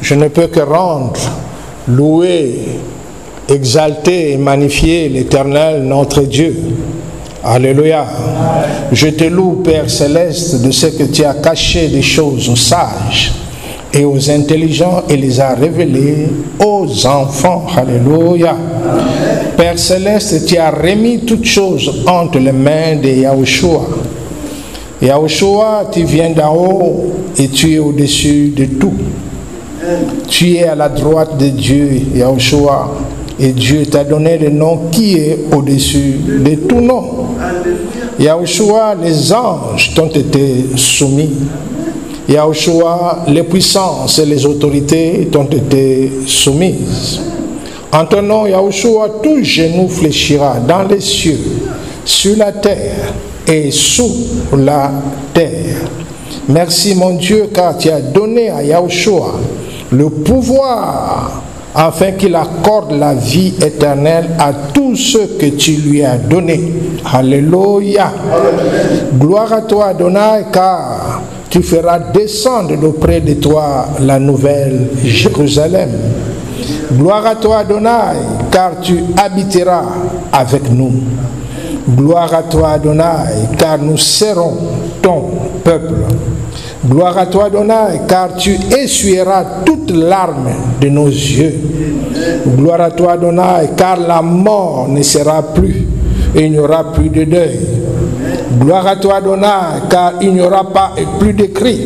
Je ne peux que rendre, louer, exalter et magnifier l'Éternel, notre Dieu. Alléluia. Je te loue, Père Céleste, de ce que tu as caché des choses aux sages et aux intelligents et les as révélées aux enfants. Alléluia. Père Céleste, tu as remis toutes choses entre les mains de Yahushua. Yahushua, tu viens d'en haut et tu es au-dessus de tout. Tu es à la droite de Dieu, Yahushua, et Dieu t'a donné le nom qui est au-dessus de tout nom. Yahushua, les anges t'ont été soumis. Yahushua, les puissances et les autorités t'ont été soumises. En ton nom, Yahushua, tout genou fléchira dans les cieux, sur la terre et sous la terre. Merci mon Dieu, car tu as donné à Yahushua le pouvoir afin qu'il accorde la vie éternelle à tous ceux que tu lui as donnés. Alléluia. Gloire à toi, Adonai, car tu feras descendre d'auprès de toi la nouvelle Jérusalem. Gloire à toi, Adonai, car tu habiteras avec nous. Gloire à toi, Adonai, car nous serons ton peuple. Gloire à toi, Adonai, car tu essuieras toute larme de nos yeux. Gloire à toi, Adonai, car la mort ne sera plus et il n'y aura plus de deuil. Gloire à toi, Adonai, car il n'y aura pas plus de cris,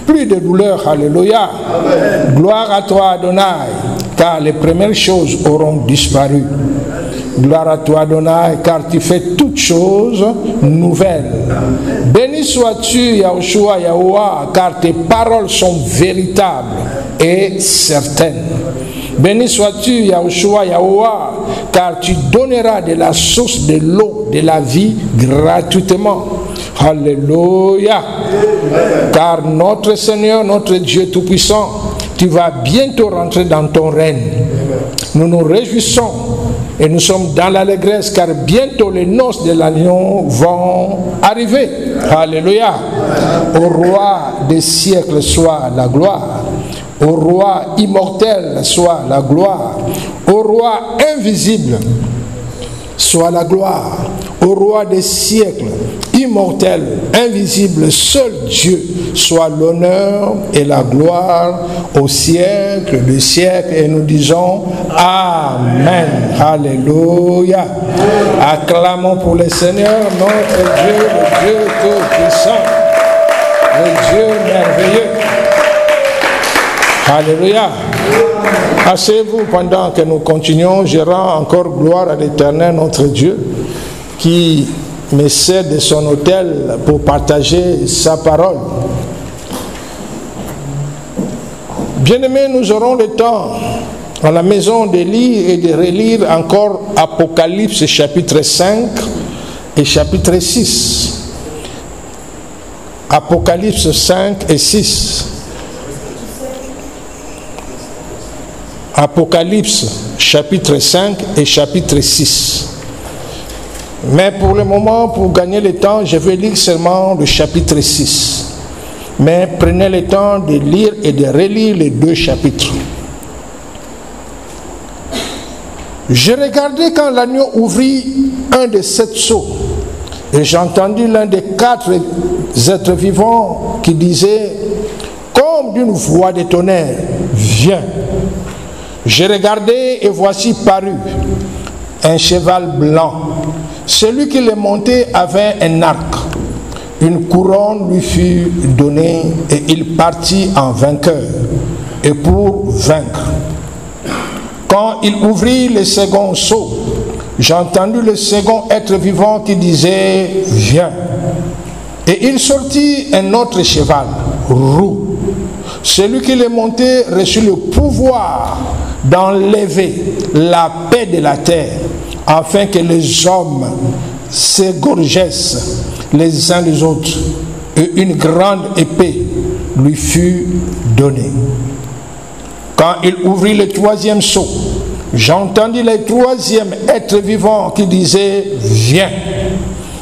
plus de douleur. Alléluia. Amen. Gloire à toi, Adonai, car les premières choses auront disparu. Gloire à toi, Adonai, car tu fais toutes choses nouvelles. Béni sois-tu, Yahushua, Yahuwah, car tes paroles sont véritables et certaines. Béni sois-tu, Yahushua, Yahuwah, car tu donneras de la source de l'eau de la vie gratuitement. Alléluia. Car notre Seigneur, notre Dieu Tout-Puissant, tu vas bientôt rentrer dans ton règne. Nous nous réjouissons et nous sommes dans l'allégresse, car bientôt les noces de l'agneau vont arriver. Alléluia. Au roi des siècles soit la gloire. Au roi immortel soit la gloire. Au roi invisible soit la gloire. Au roi des siècles, immortel, invisible, seul Dieu, soit l'honneur et la gloire au siècle des siècles. Et nous disons Amen. Alléluia. Acclamons pour le Seigneur, notre Dieu, le Dieu tout-puissant, le Dieu merveilleux. Alléluia. Asseyez-vous pendant que nous continuons. Je rends encore gloire à l'Éternel, notre Dieu, qui me cède de son autel pour partager sa parole. Bien-aimés, nous aurons le temps à la maison de lire et de relire encore Apocalypse chapitre 5 et chapitre 6. Apocalypse 5 et 6. Apocalypse chapitre 5 et chapitre 6. Mais pour le moment, pour gagner le temps, je vais lire seulement le chapitre 6. Mais prenez le temps de lire et de relire les deux chapitres. Je regardais quand l'agneau ouvrit un des 7 sceaux, et j'entendis l'un des 4 êtres vivants qui disait, comme d'une voix de tonnerre, viens. J'ai regardé et voici parut un cheval blanc. Celui qui le montait avait un arc. Une couronne lui fut donnée et il partit en vainqueur et pour vaincre. Quand il ouvrit le second sceau, j'entendis le second être vivant qui disait, viens. Et il sortit un autre cheval, roux. Celui qui le montait reçut le pouvoir d'enlever la paix de la terre, afin que les hommes s'égorgissent les uns les autres, et une grande épée lui fut donnée. Quand il ouvrit le 3e sceau, j'entendis le 3e être vivant qui disait, viens.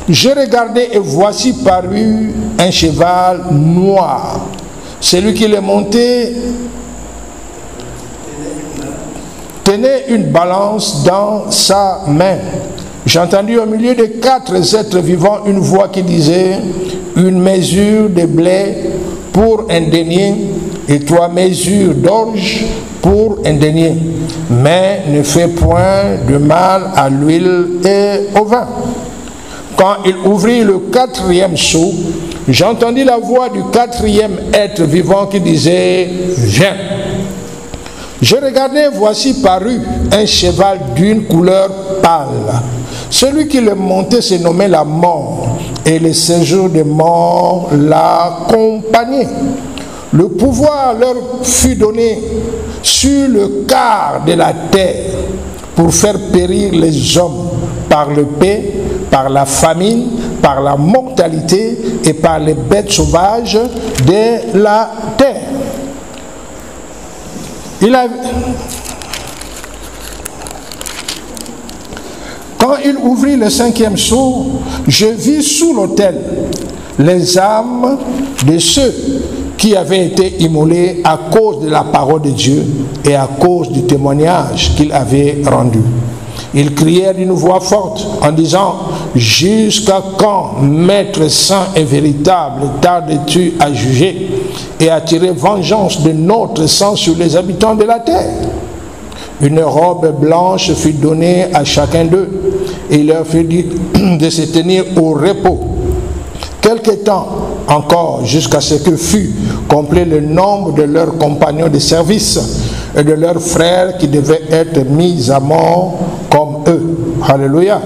Je regardai et voici parut un cheval noir. Celui qui le montait tenait une balance dans sa main. J'ai entendu au milieu des 4 êtres vivants une voix qui disait, une mesure de blé pour un denier et 3 mesures d'orge pour un denier. Mais ne fais point de mal à l'huile et au vin. Quand il ouvrit le 4e seau, j'entendis la voix du 4e être vivant qui disait, viens. Je regardais, voici parut un cheval d'une couleur pâle. Celui qui le montait se nommait la mort, et le séjour des morts l'accompagnait. Le pouvoir leur fut donné sur le quart de la terre pour faire périr les hommes par le paix, par la famine, par la mortalité et par les bêtes sauvages de la terre. Quand il ouvrit le 5e seau, je vis sous l'autel les âmes de ceux qui avaient été immolés à cause de la parole de Dieu et à cause du témoignage qu'il avait rendu. Ils crièrent d'une voix forte en disant, « Jusqu'à quand, Maître saint et véritable, tardes-tu à juger et à tirer vengeance de notre sang sur les habitants de la terre ?» Une robe blanche fut donnée à chacun d'eux et il leur fut dit de se tenir au repos quelque temps encore jusqu'à ce que fût complet le nombre de leurs compagnons de service et de leurs frères qui devaient être mis à mort comme eux. Alléluia.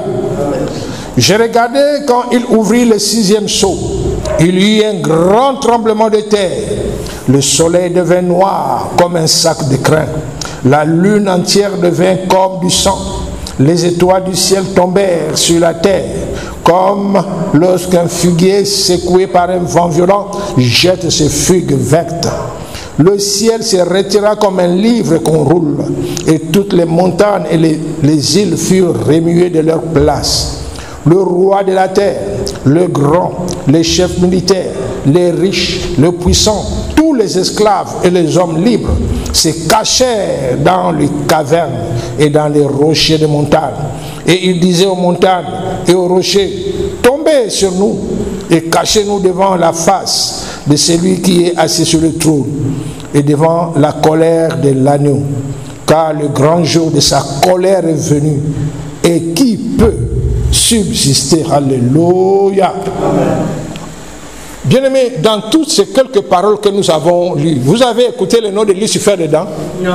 J'ai regardé quand il ouvrit le 6e seau. Il y eut un grand tremblement de terre. Le soleil devint noir comme un sac de crin. La lune entière devint comme du sang. Les étoiles du ciel tombèrent sur la terre, comme lorsqu'un figuier secoué par un vent violent jette ses figues vertes. Le ciel se retira comme un livre qu'on roule, et toutes les montagnes et les îles furent remuées de leur place. Le roi de la terre, le grand, les chefs militaires, les riches, les puissants, tous les esclaves et les hommes libres se cachèrent dans les cavernes et dans les rochers des montagnes. Et ils disaient aux montagnes et aux rochers, tombez sur nous et cachez-nous devant la face de celui qui est assis sur le trône et devant la colère de l'agneau. Car le grand jour de sa colère est venu. Et qui peut subsister? Alléluia. Bien-aimés, dans toutes ces quelques paroles que nous avons lues, vous avez écouté le nom de Lucifer dedans? Non.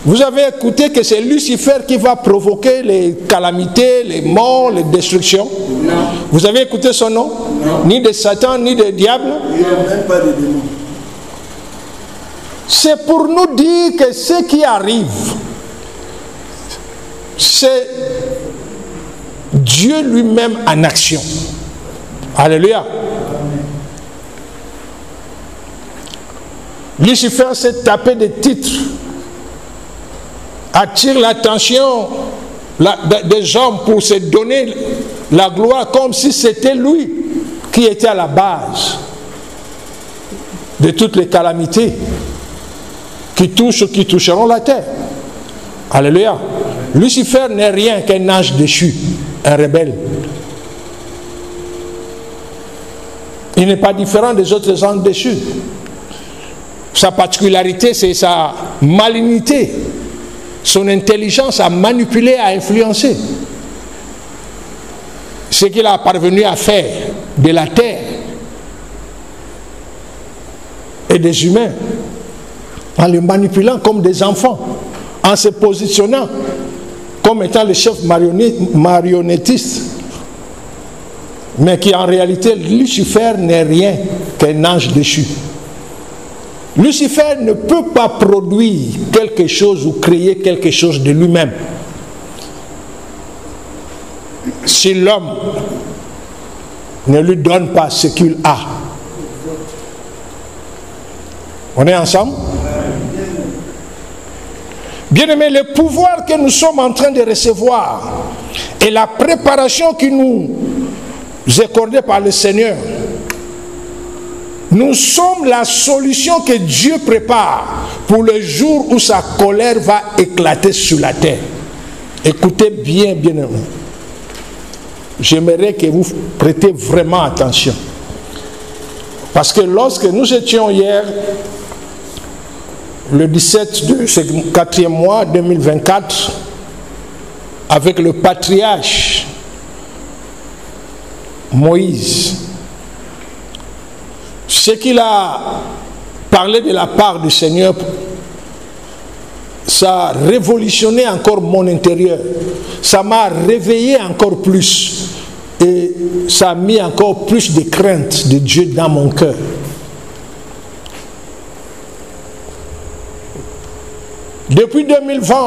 Vous avez écouté que c'est Lucifer qui va provoquer les calamités, les morts, les destructions? Non. Vous avez écouté son nom? Non. Ni de Satan, ni de diable? Il n'y a même pas de démon. C'est pour nous dire que ce qui arrive, c'est Dieu lui-même en action. Alléluia. Lucifer s'est tapé des titres, attire l'attention des hommes pour se donner la gloire comme si c'était lui qui était à la base de toutes les calamités qui touchent ou qui toucheront la terre. Alléluia. Lucifer n'est rien qu'un ange déchu, un rebelle. Il n'est pas différent des autres anges déchus. Sa particularité, c'est sa malignité, son intelligence à manipuler, à influencer. Ce qu'il a parvenu à faire de la terre et des humains, en les manipulant comme des enfants, en se positionnant comme étant le chef marionnettiste, mais qui en réalité, Lucifer n'est rien qu'un ange déchu. Lucifer ne peut pas produire quelque chose ou créer quelque chose de lui-même. Si l'homme ne lui donne pas ce qu'il a. On est ensemble? Bien-aimés, le pouvoir que nous sommes en train de recevoir et la préparation qui nous est accordée par le Seigneur Nous sommes la solution que Dieu prépare pour le jour où sa colère va éclater sur la terre. Écoutez bien, bien aimé. J'aimerais que vous prêtez vraiment attention. Parce que lorsque nous étions hier, le 17 de ce 4e mois 2024, avec le patriarche Moïse, ce qu'il a parlé de la part du Seigneur, ça a révolutionné encore mon intérieur. Ça m'a réveillé encore plus. Et ça a mis encore plus de crainte de Dieu dans mon cœur. Depuis 2020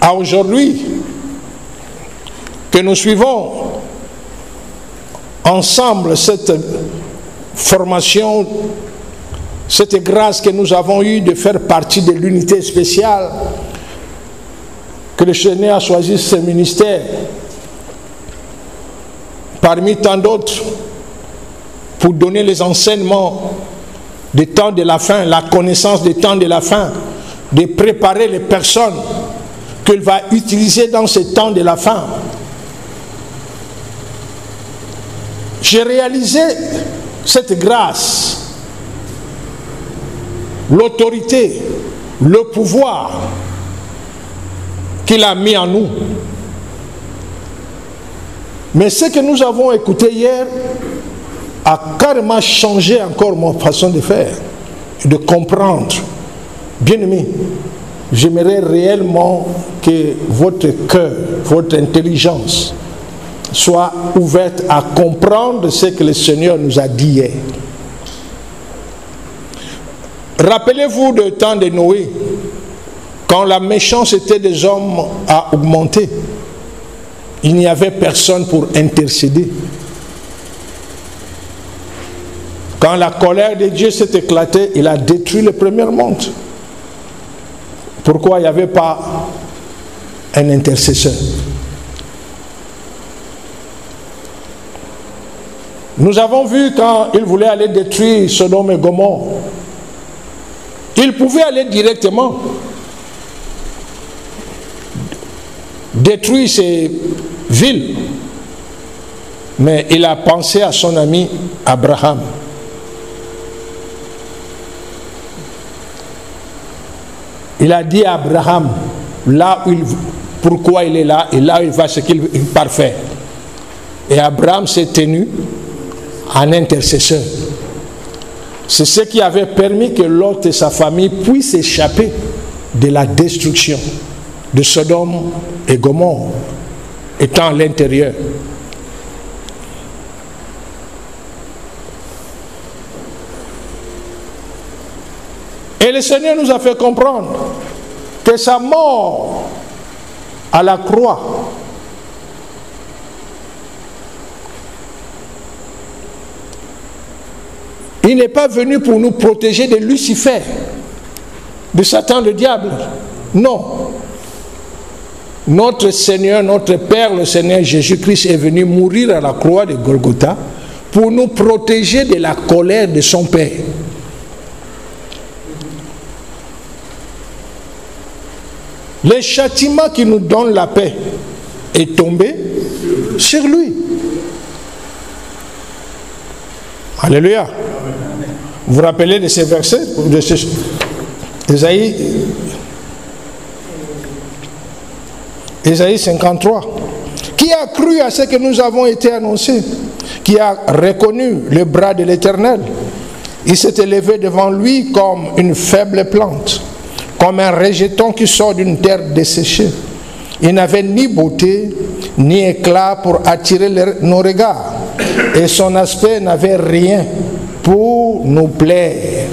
à aujourd'hui, que nous suivons ensemble cette formation, cette grâce que nous avons eue de faire partie de l'unité spéciale, que le Seigneur a choisi ce ministère parmi tant d'autres pour donner les enseignements des temps de la fin, la connaissance des temps de la fin, de préparer les personnes qu'il va utiliser dans ces temps de la fin. J'ai réalisé cette grâce, l'autorité, le pouvoir qu'il a mis en nous. Mais ce que nous avons écouté hier a carrément changé encore ma façon de faire et de comprendre. Bien-aimés, j'aimerais réellement que votre cœur, votre intelligence soit ouverte à comprendre ce que le Seigneur nous a dit hier. Rappelez-vous du temps de Noé, quand la méchanceté des hommes a augmenté, il n'y avait personne pour intercéder. Quand la colère de Dieu s'est éclatée, il a détruit le premier monde. Pourquoi il n'y avait pas un intercesseur? Nous avons vu quand il voulait aller détruire Sodome et Gomorrhe, il pouvait aller directement détruire ces villes, mais il a pensé à son ami Abraham. Il a dit à Abraham, là où pourquoi il est là, et là où il va, ce qu'il est parfait. Et Abraham s'est tenu en intercesseur. C'est ce qui avait permis que Lot et sa famille puissent échapper de la destruction de Sodome et Gomorrhe, étant à l'intérieur. Et le Seigneur nous a fait comprendre que sa mort à la croix il n'est pas venu pour nous protéger de Lucifer, de Satan le diable. Non. Notre Seigneur, notre Père, le Seigneur Jésus-Christ est venu mourir à la croix de Golgotha pour nous protéger de la colère de son Père. Le châtiment qui nous donne la paix est tombé sur lui. Alléluia. Vous vous rappelez de ces versets Ésaïe 53. Qui a cru à ce que nous avons été annoncés? Qui a reconnu le bras de l'Éternel? Il s'est élevé devant lui comme une faible plante, comme un rejeton qui sort d'une terre desséchée. Il n'avait ni beauté, ni éclat pour attirer nos regards, et son aspect n'avait rien pour nous plaire.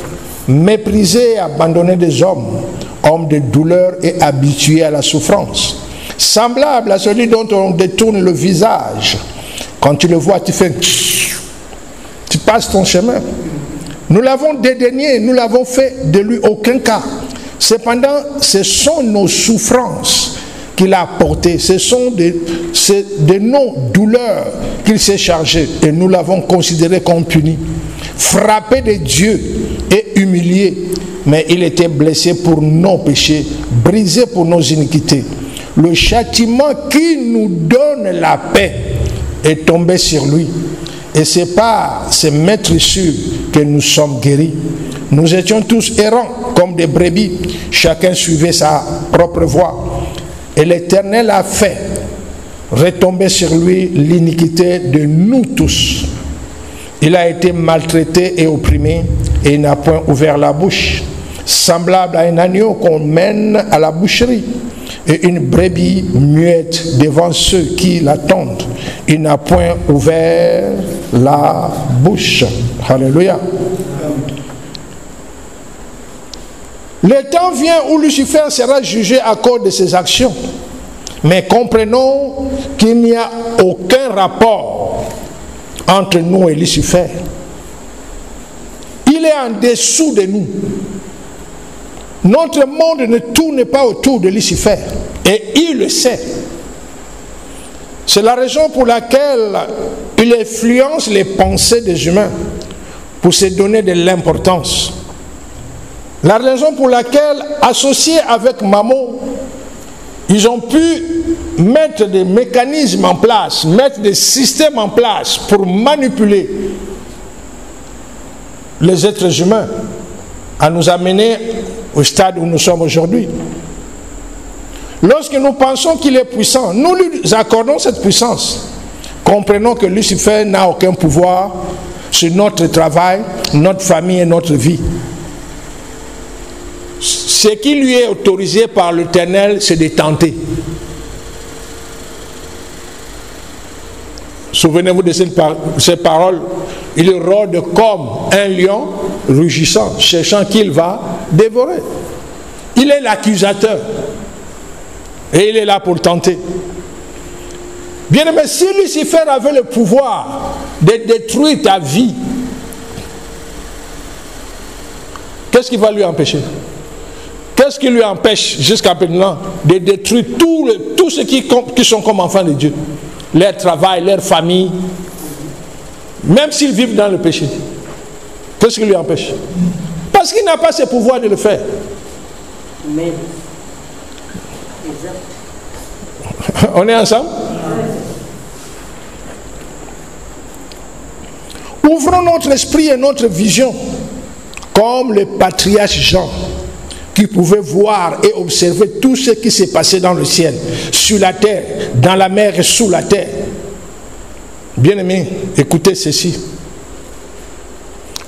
Méprisé et abandonné des hommes, homme de douleur et habitué à la souffrance. Semblable à celui dont on détourne le visage. Quand tu le vois, tu fais... Tu passes ton chemin. Nous l'avons dédaigné, nous l'avons fait de lui aucun cas. Cependant, ce sont nos souffrances qu'il a portés. Ce sont de nos douleurs qu'il s'est chargé et nous l'avons considéré comme puni. Frappé de Dieu et humilié, mais il était blessé pour nos péchés, brisé pour nos iniquités. Le châtiment qui nous donne la paix est tombé sur lui. Et c'est par ces maîtrissures que nous sommes guéris. Nous étions tous errants comme des brebis. Chacun suivait sa propre voie. Et l'Éternel a fait retomber sur lui l'iniquité de nous tous. Il a été maltraité et opprimé et il n'a point ouvert la bouche. Semblable à un agneau qu'on mène à la boucherie et une brebis muette devant ceux qui l'attendent. Il n'a point ouvert la bouche. Alléluia. Le temps vient où Lucifer sera jugé à cause de ses actions. Mais comprenons qu'il n'y a aucun rapport entre nous et Lucifer. Il est en dessous de nous. Notre monde ne tourne pas autour de Lucifer. Et il le sait. C'est la raison pour laquelle il influence les pensées des humains pour se donner de l'importance. La raison pour laquelle, associés avec Mamo, ils ont pu mettre des mécanismes en place, mettre des systèmes en place pour manipuler les êtres humains, à nous amener au stade où nous sommes aujourd'hui. Lorsque nous pensons qu'il est puissant, nous lui accordons cette puissance. Comprenons que Lucifer n'a aucun pouvoir sur notre travail, notre famille et notre vie. Ce qui lui est autorisé par l'Éternel, c'est de tenter. Souvenez-vous de ces paroles. Il rôde comme un lion rugissant, cherchant qu'il va dévorer. Il est l'accusateur. Et il est là pour tenter. Bien aimé, si Lucifer avait le pouvoir de détruire ta vie, qu'est-ce qui va lui empêcher? Qu'est-ce qui lui empêche jusqu'à maintenant de détruire tous ceux qui sont comme enfants de Dieu? Leur travail, leur famille, même s'ils vivent dans le péché. Qu'est-ce qui lui empêche? Parce qu'il n'a pas ce pouvoir de le faire. Mais... On est ensemble? Ouvrons notre esprit et notre vision comme le patriarche Jean, qui pouvait voir et observer tout ce qui s'est passé dans le ciel, sur la terre, dans la mer et sous la terre. Bien-aimés, écoutez ceci.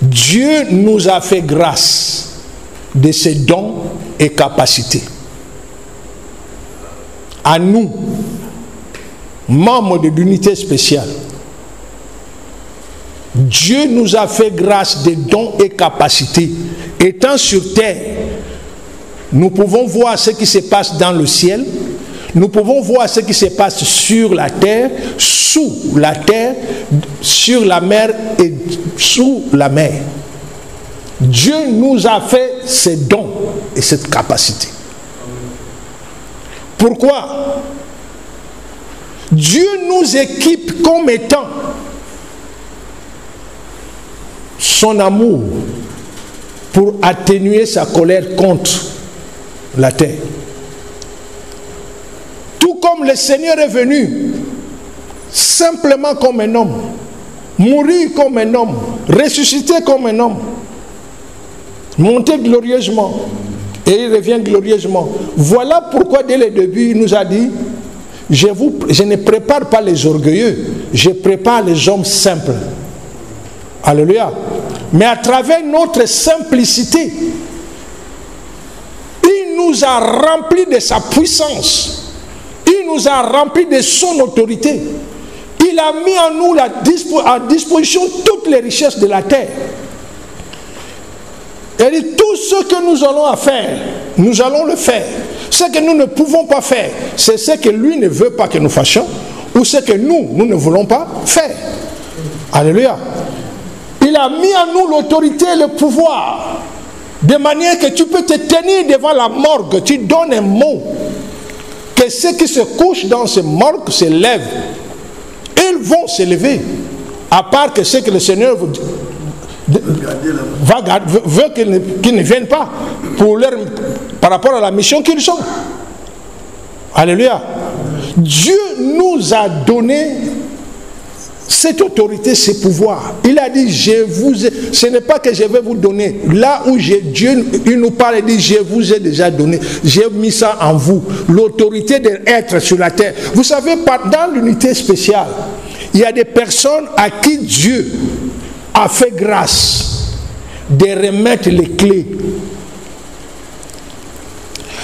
Dieu nous a fait grâce de ses dons et capacités. À nous, membres de l'unité spéciale, Dieu nous a fait grâce des dons et capacités. Étant sur terre, nous pouvons voir ce qui se passe dans le ciel, nous pouvons voir ce qui se passe sur la terre, sous la terre, sur la mer et sous la mer. Dieu nous a fait ces dons et cette capacité. Pourquoi? Dieu nous équipe comme étant son amour pour atténuer sa colère contre la terre. Tout comme le Seigneur est venu simplement comme un homme, mourir comme un homme, ressusciter comme un homme, monter glorieusement et il revient glorieusement. Voilà pourquoi dès le début il nous a dit: je ne prépare pas les orgueilleux, je prépare les hommes simples. Alléluia. Mais à travers notre simplicité, il nous a remplis de sa puissance, il nous a remplis de son autorité. Il a mis en nous à disposition toutes les richesses de la terre. Il dit: tout ce que nous allons faire, nous allons le faire. Ce que nous ne pouvons pas faire, c'est ce que lui ne veut pas que nous fassions, ou ce que nous ne voulons pas faire. Alléluia. Il a mis en nous l'autorité et le pouvoir, de manière que tu peux te tenir devant la morgue, tu donnes un mot, que ceux qui se couchent dans ce morgue se lèvent. Ils vont se lever. À part que ce que le Seigneur veut qu'ils ne viennent pas par rapport à la mission qu'ils ont. Alléluia. Dieu nous a donné cette autorité, ce pouvoir. Il a dit, ce n'est pas que je vais vous donner. Là où Dieu il nous parle, il dit, je vous ai déjà donné. J'ai mis ça en vous. L'autorité d'être sur la terre. Vous savez, dans l'unité spéciale, il y a des personnes à qui Dieu a fait grâce de remettre les clés.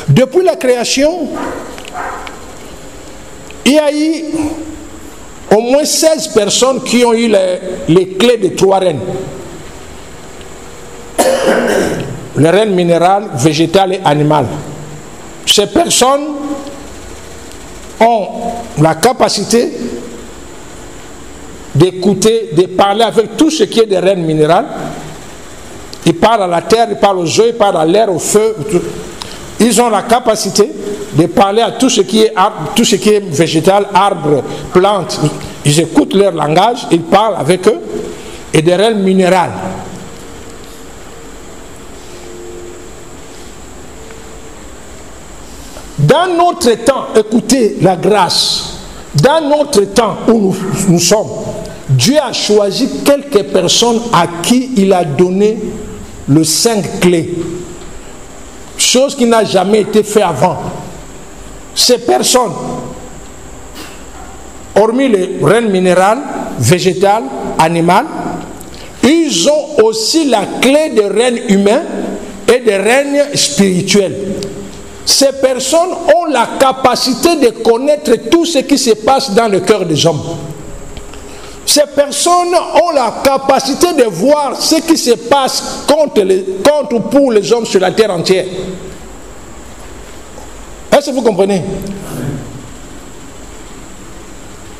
Depuis la création, il y a eu au moins 16 personnes qui ont eu les clés des 3 règnes. Le règne minéral, végétal et animal. Ces personnes ont la capacité d'écouter, de parler avec tout ce qui est des règnes minérales. Ils parlent à la terre, ils parlent aux eaux, ils parlent à l'air, au feu. Ils ont la capacité de parler à tout ce qui est arbre, tout ce qui est végétal, arbres, plantes. Ils écoutent leur langage, ils parlent avec eux, et des règnes minérales. Dans notre temps, écoutez la grâce, dans notre temps où nous sommes, Dieu a choisi quelques personnes à qui il a donné les 5 clés. Chose qui n'a jamais été fait avant. Ces personnes, hormis les règnes minéral, végétal, animal, ils ont aussi la clé des règnes humains et des règnes spirituels. Ces personnes ont la capacité de connaître tout ce qui se passe dans le cœur des hommes. Ces personnes ont la capacité de voir ce qui se passe contre ou pour les hommes sur la terre entière. Est-ce que vous comprenez?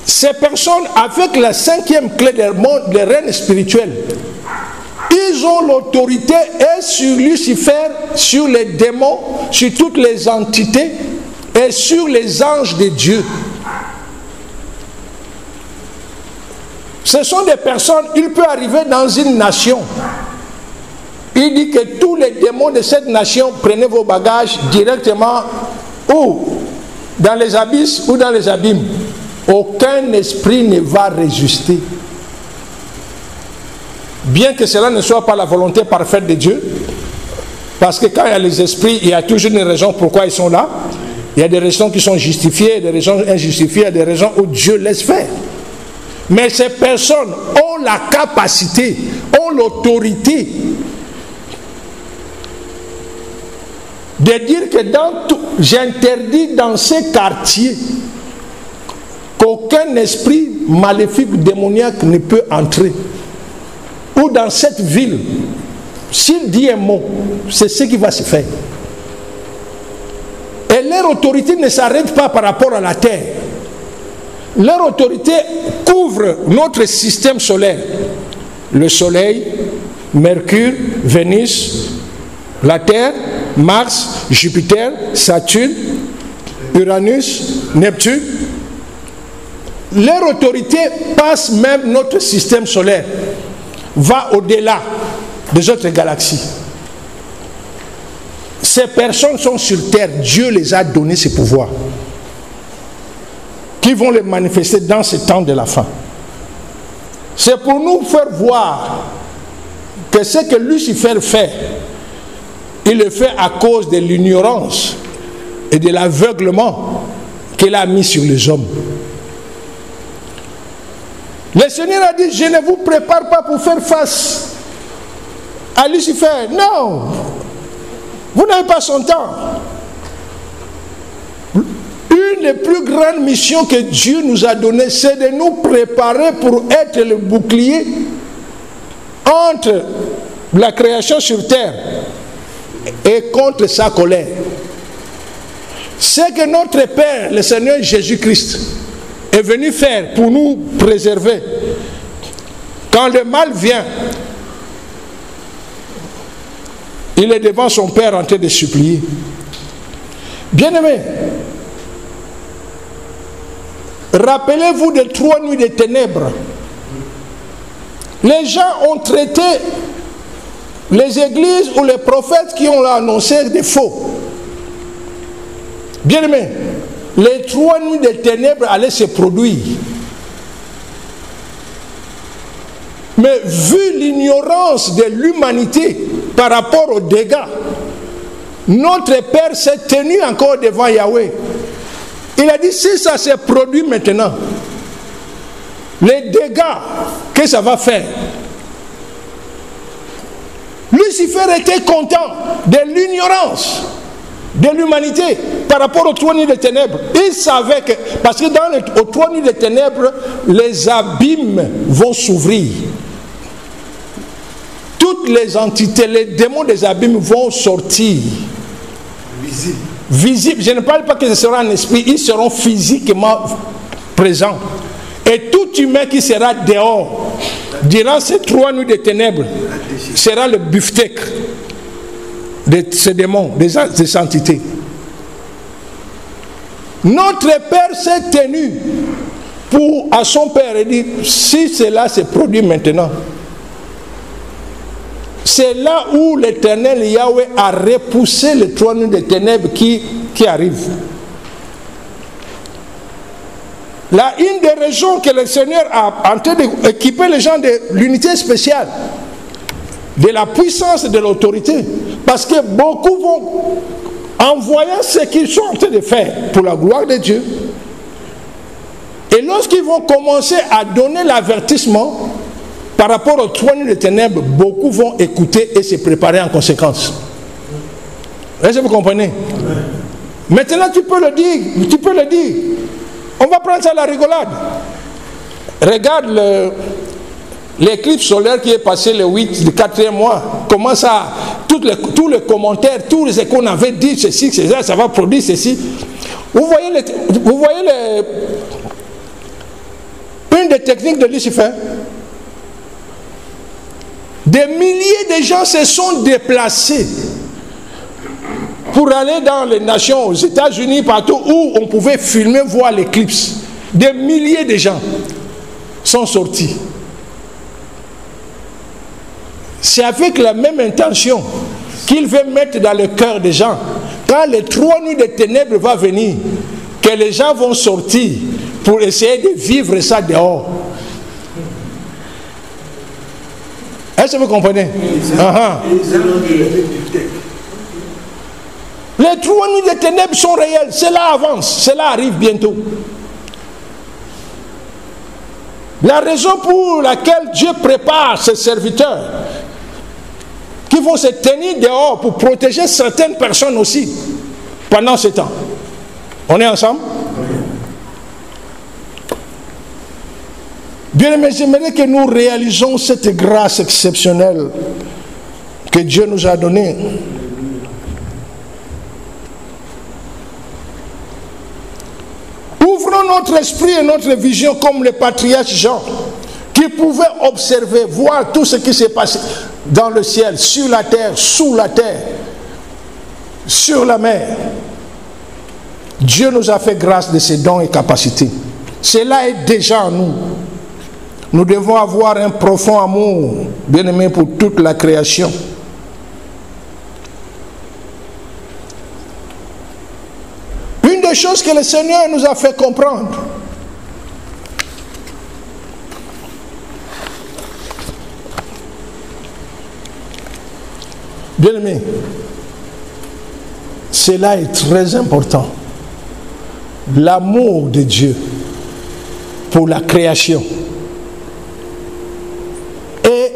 Ces personnes, avec la 5e clé des règnes spirituels, ils ont l'autorité et sur Lucifer, sur les démons, sur toutes les entités et sur les anges de Dieu. Ce sont des personnes, il peut arriver dans une nation. Il dit que tous les démons de cette nation, prenez vos bagages directement ou dans les abysses ou dans les abîmes. Aucun esprit ne va résister. Bien que cela ne soit pas la volonté parfaite de Dieu, parce que quand il y a les esprits, il y a toujours une raison pourquoi ils sont là. Il y a des raisons qui sont justifiées, des raisons injustifiées, il y a des raisons où Dieu laisse faire. Mais ces personnes ont la capacité, ont l'autorité de dire que j'interdis dans ces quartiers qu'aucun esprit maléfique ou démoniaque ne peut entrer. Ou dans cette ville, s'il dit un mot, c'est ce qui va se faire. Et leur autorité ne s'arrête pas par rapport à la terre. Leur autorité couvre notre système solaire. Le soleil, Mercure, Vénus, la Terre, Mars, Jupiter, Saturne, Uranus, Neptune. Leur autorité passe même notre système solaire, va au-delà des autres galaxies. Ces personnes sont sur terre, Dieu les a donné ces pouvoirs, qui vont les manifester dans ce temps de la fin. C'est pour nous faire voir que ce que Lucifer fait, il le fait à cause de l'ignorance et de l'aveuglement qu'il a mis sur les hommes. Le Seigneur a dit, je ne vous prépare pas pour faire face à Lucifer. Non, vous n'avez pas son temps. Une des plus grandes missions que Dieu nous a données, c'est de nous préparer pour être le bouclier entre la création sur terre et contre sa colère. C'est que notre Père, le Seigneur Jésus-Christ, est venu faire pour nous préserver. Quand le mal vient, il est devant son Père en train de supplier. Bien-aimé, Rappelez-vous des 3 nuits de ténèbres. Les gens ont traité les églises ou les prophètes qui ont annoncé des faux. Bien aimé, les 3 nuits de ténèbres allaient se produire. Mais vu l'ignorance de l'humanité par rapport aux dégâts, notre Père s'est tenu encore devant Yahweh. Il a dit, si ça se produit maintenant, les dégâts que ça va faire. Lucifer était content de l'ignorance de l'humanité par rapport aux 3 nuits de ténèbres. Il savait que, parce que aux 3 nuits de ténèbres, les abîmes vont s'ouvrir. Toutes les entités, les démons des abîmes vont sortir. Visibles. Je ne parle pas que ce sera un esprit, ils seront physiquement présents. Et tout humain qui sera dehors, durant ces 3 nuits de ténèbres, sera le beefsteak de ces démons, des entités. Notre Père s'est tenu à son Père et dit, si cela se produit maintenant, c'est là où l'Éternel Yahweh a repoussé les 3 nuits de ténèbres qui arrivent. Là, une des raisons que le Seigneur a en train d'équiper les gens de l'unité spéciale, de la puissance et de l'autorité, parce que beaucoup vont, en voyant ce qu'ils sont en train de faire pour la gloire de Dieu, et lorsqu'ils vont commencer à donner l'avertissement par rapport aux 3 nuits de ténèbres, beaucoup vont écouter et se préparer en conséquence. Est-ce que vous comprenez? Maintenant tu peux le dire, On va prendre ça à la rigolade. Regarde l'éclipse solaire qui est passé le 8 du 4e mois. Comment ça, tous les commentaires, tous les qu'on avait dit ceci, ça va produire ceci. Vous voyez une des techniques de Lucifer. Des milliers de gens se sont déplacés pour aller dans les nations, aux États-Unis, partout où on pouvait filmer, voir l'éclipse. Des milliers de gens sont sortis. C'est avec la même intention qu'il veut mettre dans le cœur des gens. Quand les 3 nuits de ténèbres vont venir, que les gens vont sortir pour essayer de vivre ça dehors. Est-ce que vous comprenez? Les 3 nuits de ténèbres sont réelles. Cela avance, cela arrive bientôt. La raison pour laquelle Dieu prépare ses serviteurs qui vont se tenir dehors pour protéger certaines personnes aussi pendant ce temps. On est ensemble? Bien aimé, j'aimerais que nous réalisons cette grâce exceptionnelle que Dieu nous a donnée. Ouvrons notre esprit et notre vision comme le patriarche Jean, qui pouvait observer, voir tout ce qui s'est passé dans le ciel, sur la terre, sous la terre, sur la mer. Dieu nous a fait grâce de ses dons et capacités. Cela est déjà en nous. Nous devons avoir un profond amour, bien-aimé, pour toute la création. Une des choses que le Seigneur nous a fait comprendre, bien-aimé, cela est très important. L'amour de Dieu pour la création. Et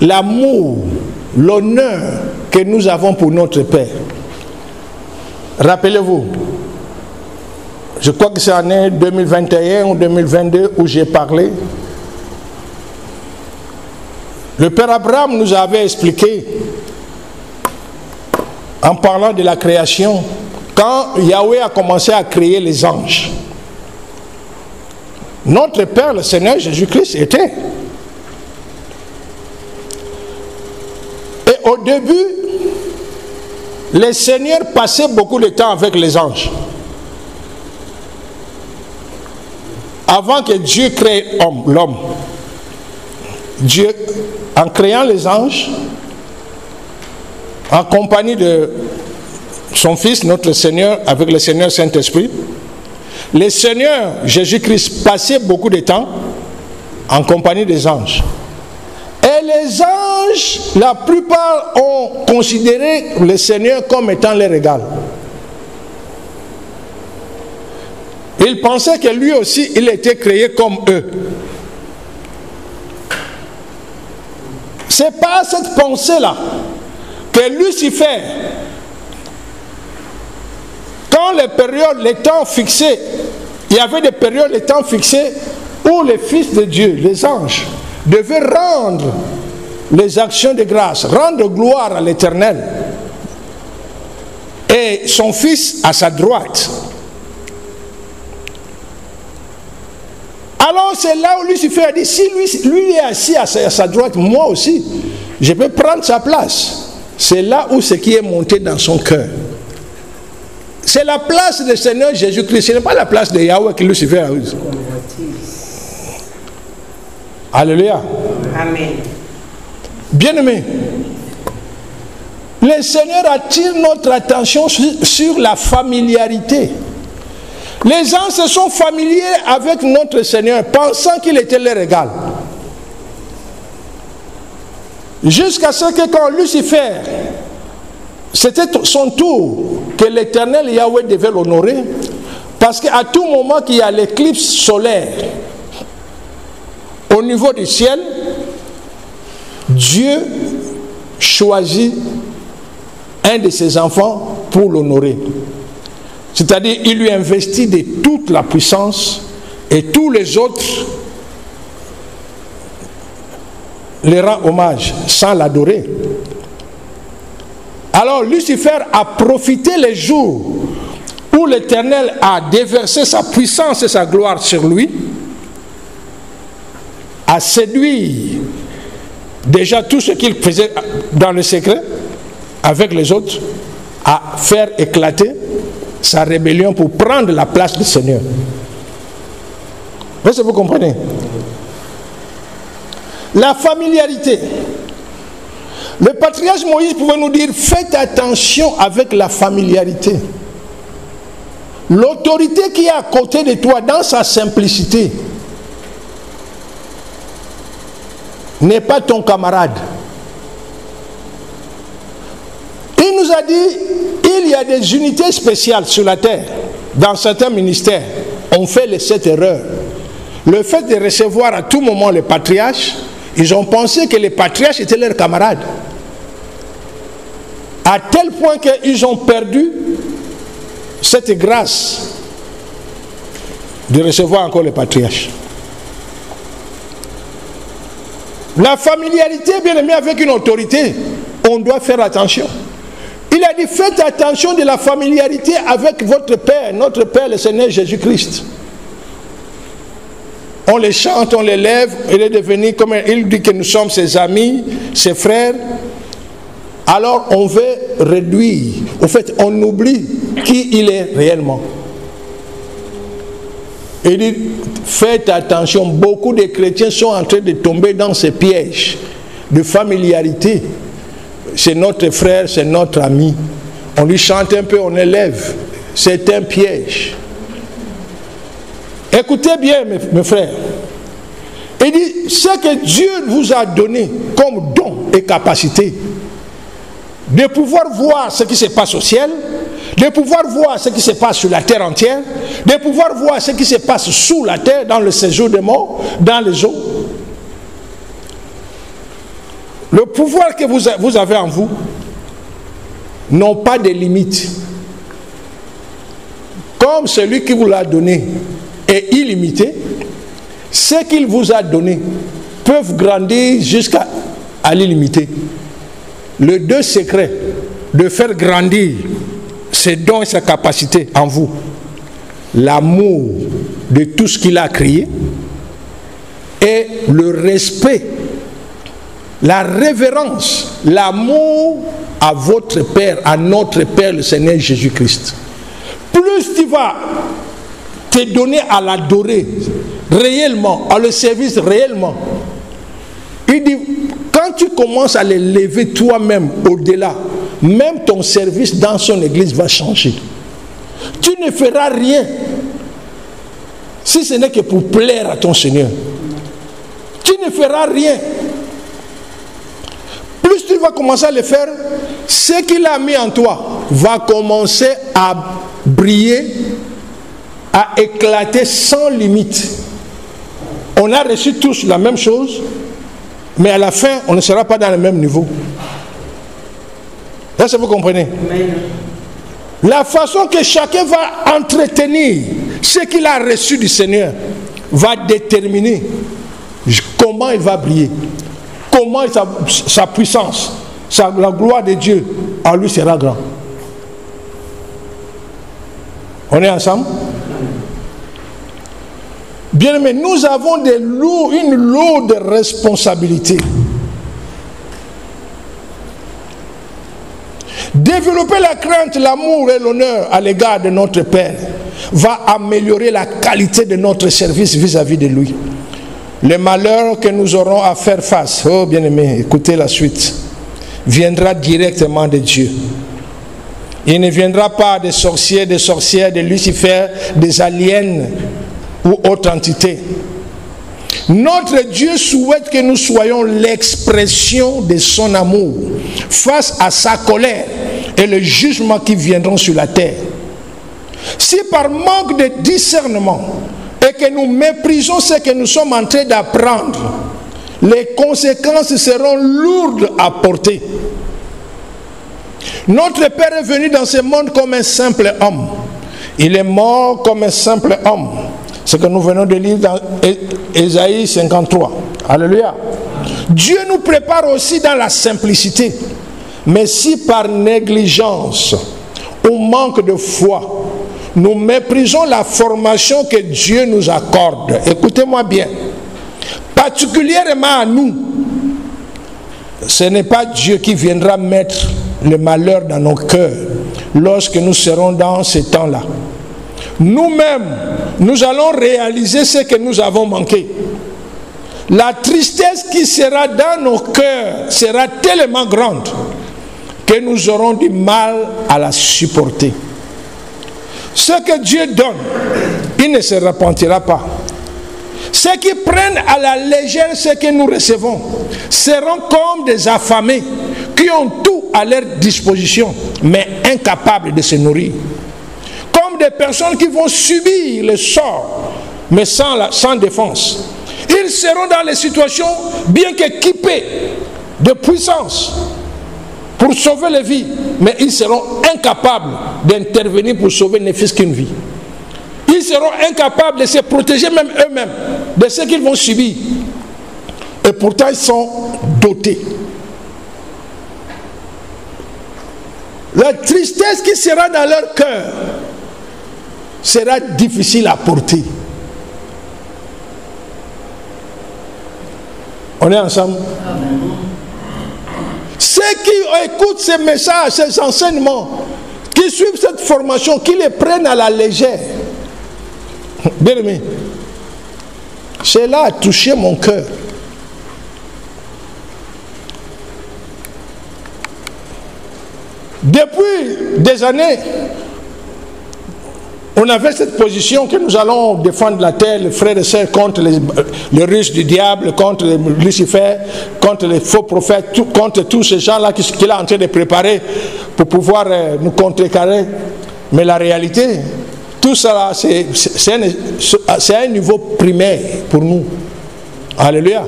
l'amour, l'honneur que nous avons pour notre Père. Rappelez-vous, je crois que c'est l'année 2021 ou 2022 où j'ai parlé. Le Père Abraham nous avait expliqué, en parlant de la création, quand Yahweh a commencé à créer les anges. Notre Père, le Seigneur Jésus-Christ, était. Et au début, le Seigneur passait beaucoup de temps avec les anges. avant que Dieu crée l'homme, Dieu, en créant les anges, en compagnie de son Fils, notre Seigneur, avec le Seigneur Saint-Esprit, le Seigneur Jésus-Christ passait beaucoup de temps en compagnie des anges. Et les anges, la plupart ont considéré le Seigneur comme étant leur égal. Ils pensaient que lui aussi, il était créé comme eux. C'est pas cette pensée-là que Lucifer, quand les temps fixés, il y avait des périodes, les temps fixés où les fils de Dieu, les anges, devaient rendre les actions de grâce, rendre gloire à l'Éternel et son Fils à sa droite. Alors c'est là où Lucifer a dit, si lui est assis à sa droite, moi aussi, je peux prendre sa place. C'est là où ce qui est monté dans son cœur. C'est la place du Seigneur Jésus-Christ, ce n'est pas la place de Yahweh que Lucifer a eu. Alléluia. Amen. Bien-aimés, le Seigneur attire notre attention sur la familiarité. Les gens se sont familiers avec notre Seigneur, pensant qu'il était leur égal. Jusqu'à ce que quand Lucifer, c'était son tour, que l'Éternel Yahweh devait l'honorer, parce qu'à tout moment qu'il y a l'éclipse solaire au niveau du ciel, Dieu choisit un de ses enfants pour l'honorer. C'est-à-dire, il lui investit de toute la puissance et tous les autres les rend hommage sans l'adorer. Alors Lucifer a profité les jours où l'Éternel a déversé sa puissance et sa gloire sur lui, a séduit déjà tout ce qu'il faisait dans le secret avec les autres, à faire éclater sa rébellion pour prendre la place du Seigneur. Est-ce que vous comprenez? La familiarité. Le patriarche Moïse pouvait nous dire, faites attention avec la familiarité. L'autorité qui est à côté de toi dans sa simplicité n'est pas ton camarade. Il nous a dit, il y a des unités spéciales sur la terre, dans certains ministères. On fait cette erreur. Le fait de recevoir à tout moment les patriarches, ils ont pensé que les patriarches étaient leurs camarades. À tel point qu'ils ont perdu cette grâce de recevoir encore les patriarches. La familiarité, bien aimé, avec une autorité, on doit faire attention. Il a dit, faites attention de la familiarité avec votre Père, notre Père, le Seigneur Jésus-Christ. On les chante, on les lève, il est devenu comme il dit que nous sommes ses amis, ses frères. Alors on veut réduire, au fait on oublie qui il est réellement. Il dit, faites attention, beaucoup de chrétiens sont en train de tomber dans ces pièges de familiarité. C'est notre frère, c'est notre ami. On lui chante un peu, on élève. C'est un piège. Écoutez bien mes frères. Il dit, ce que Dieu vous a donné comme don et capacité, de pouvoir voir ce qui se passe au ciel, de pouvoir voir ce qui se passe sur la terre entière, de pouvoir voir ce qui se passe sous la terre, dans le séjour des morts, dans les eaux. Le pouvoir que vous avez en vous n'a pas de limites. Comme celui qui vous l'a donné est illimité, ce qu'il vous a donné peuvent grandir jusqu'à l'illimité. Les deux secrets de faire grandir ses dons et sa capacité en vous, l'amour de tout ce qu'il a créé et le respect, la révérence, l'amour à votre Père, à notre Père, le Seigneur Jésus-Christ. Plus tu vas t'es donné à l'adorer réellement, à le service réellement. Il dit, quand tu commences à l'élever toi-même au-delà, même ton service dans son église va changer. Tu ne feras rien si ce n'est que pour plaire à ton Seigneur. Tu ne feras rien. Plus tu vas commencer à le faire, ce qu'il a mis en toi va commencer à briller, à éclater sans limite. On a reçu tous la même chose, mais à la fin, on ne sera pas dans le même niveau. Est-ce que vous comprenez? La façon que chacun va entretenir ce qu'il a reçu du Seigneur va déterminer comment il va briller, comment sa puissance, la gloire de Dieu en lui sera grande. On est ensemble? Bien aimé, nous avons une lourde responsabilité. Développer la crainte, l'amour et l'honneur à l'égard de notre Père va améliorer la qualité de notre service vis-à-vis de lui. Le malheur que nous aurons à faire face, oh bien-aimé, écoutez la suite, viendra directement de Dieu. Il ne viendra pas des sorciers, des sorcières, de Lucifer, des aliens ou autre entité. Notre Dieu souhaite que nous soyons l'expression de son amour face à sa colère et le jugement qui viendront sur la terre. Si par manque de discernement et que nous méprisons ce que nous sommes en train d'apprendre, les conséquences seront lourdes à porter. Notre Père est venu dans ce monde comme un simple homme. Il est mort comme un simple homme. Ce que nous venons de lire dans Ésaïe 53. Alléluia. Dieu nous prépare aussi dans la simplicité. Mais si par négligence ou manque de foi, nous méprisons la formation que Dieu nous accorde, écoutez-moi bien, particulièrement à nous, ce n'est pas Dieu qui viendra mettre le malheur dans nos cœurs lorsque nous serons dans ce temps-là. Nous-mêmes, nous allons réaliser ce que nous avons manqué. La tristesse qui sera dans nos cœurs sera tellement grande que nous aurons du mal à la supporter. Ce que Dieu donne, il ne se repentira pas. Ceux qui prennent à la légère ce que nous recevons seront comme des affamés qui ont tout à leur disposition, mais incapables de se nourrir. Comme des personnes qui vont subir le sort, mais sans défense. Ils seront dans les situations bien qu'équipés de puissance pour sauver les vies, mais ils seront incapables d'intervenir pour sauver ne fût-ce qu'une vie. Ils seront incapables de se protéger même eux-mêmes de ce qu'ils vont subir. Et pourtant ils sont dotés. La tristesse qui sera dans leur cœur sera difficile à porter. On est ensemble? Amen. Ceux qui écoutent ces messages, ces enseignements, qui suivent cette formation, qui les prennent à la légère, bien aimé, cela a touché mon cœur. Depuis des années, on avait cette position que nous allons défendre la terre, les frères et sœurs, contre les Russes du diable, contre Lucifer, contre les faux prophètes, contre tous ces gens-là qu'il est en train de préparer pour pouvoir nous contrecarrer. Mais la réalité, tout ça, c'est un niveau primaire pour nous. Alléluia.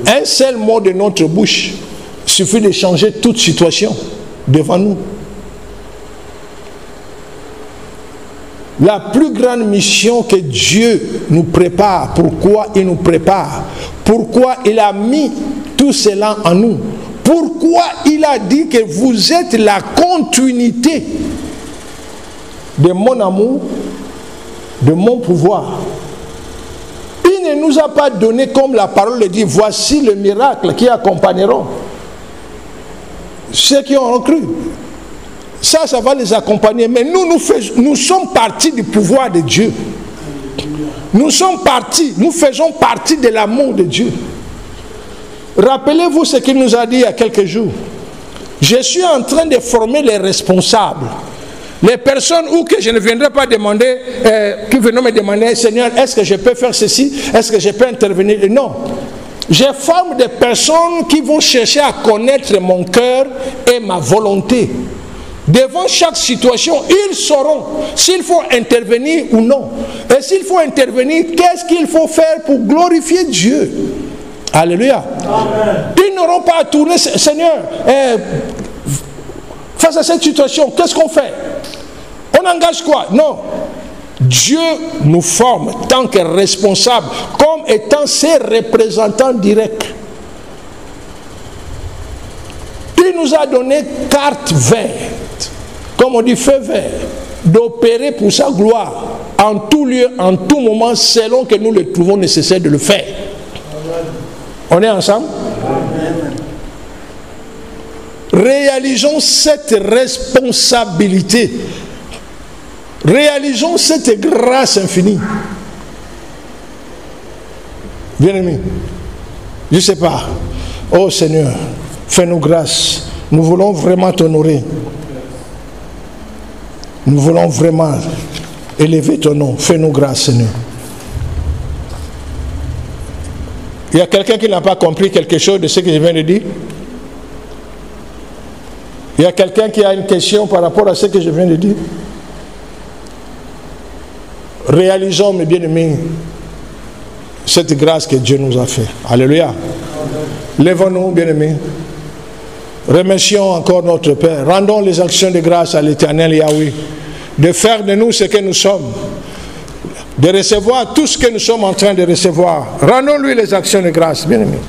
Un seul mot de notre bouche suffit de changer toute situation devant nous. La plus grande mission que Dieu nous prépare, pourquoi il nous prépare, pourquoi il a mis tout cela en nous, pourquoi il a dit que vous êtes la continuité de mon amour, de mon pouvoir. Il ne nous a pas donné, comme la parole le dit, voici le miracle qui accompagneront ceux qui ont cru. Ça va les accompagner. Mais nous sommes partis du pouvoir de Dieu. Nous sommes partis, nous faisons partie de l'amour de Dieu. Rappelez-vous ce qu'il nous a dit il y a quelques jours. Je suis en train de former les responsables. Les personnes où que je ne viendrai pas demander, qui viennent me demander, Seigneur, est-ce que je peux faire ceci? Est-ce que je peux intervenir? Non. Je forme des personnes qui vont chercher à connaître mon cœur et ma volonté. Devant chaque situation, ils sauront s'il faut intervenir ou non. Et s'il faut intervenir, qu'est-ce qu'il faut faire pour glorifier Dieu? Alléluia. Amen. Ils n'auront pas à tourner, Seigneur, face à cette situation, qu'est-ce qu'on fait? On engage quoi? Non. Dieu nous forme tant que responsables, comme étant ses représentants directs. Il nous a donné carte verte, comme on dit feu vert, d'opérer pour sa gloire, en tout lieu, en tout moment, selon que nous le trouvons nécessaire de le faire. On est ensemble? Réalisons cette responsabilité. Réalisons cette grâce infinie. Bien-aimés, je ne sais pas. Oh Seigneur, fais-nous grâce. Nous voulons vraiment t'honorer. Nous voulons vraiment élever ton nom. Fais-nous grâce, Seigneur. Il y a quelqu'un qui n'a pas compris quelque chose de ce que je viens de dire? Il y a quelqu'un qui a une question par rapport à ce que je viens de dire? Réalisons, mes bien-aimés, cette grâce que Dieu nous a fait. Alléluia. Lèvons-nous, bien-aimés. Remercions encore notre Père. Rendons les actions de grâce à l'Éternel Yahweh. De faire de nous ce que nous sommes. De recevoir tout ce que nous sommes en train de recevoir. Rendons-lui les actions de grâce, bien-aimés.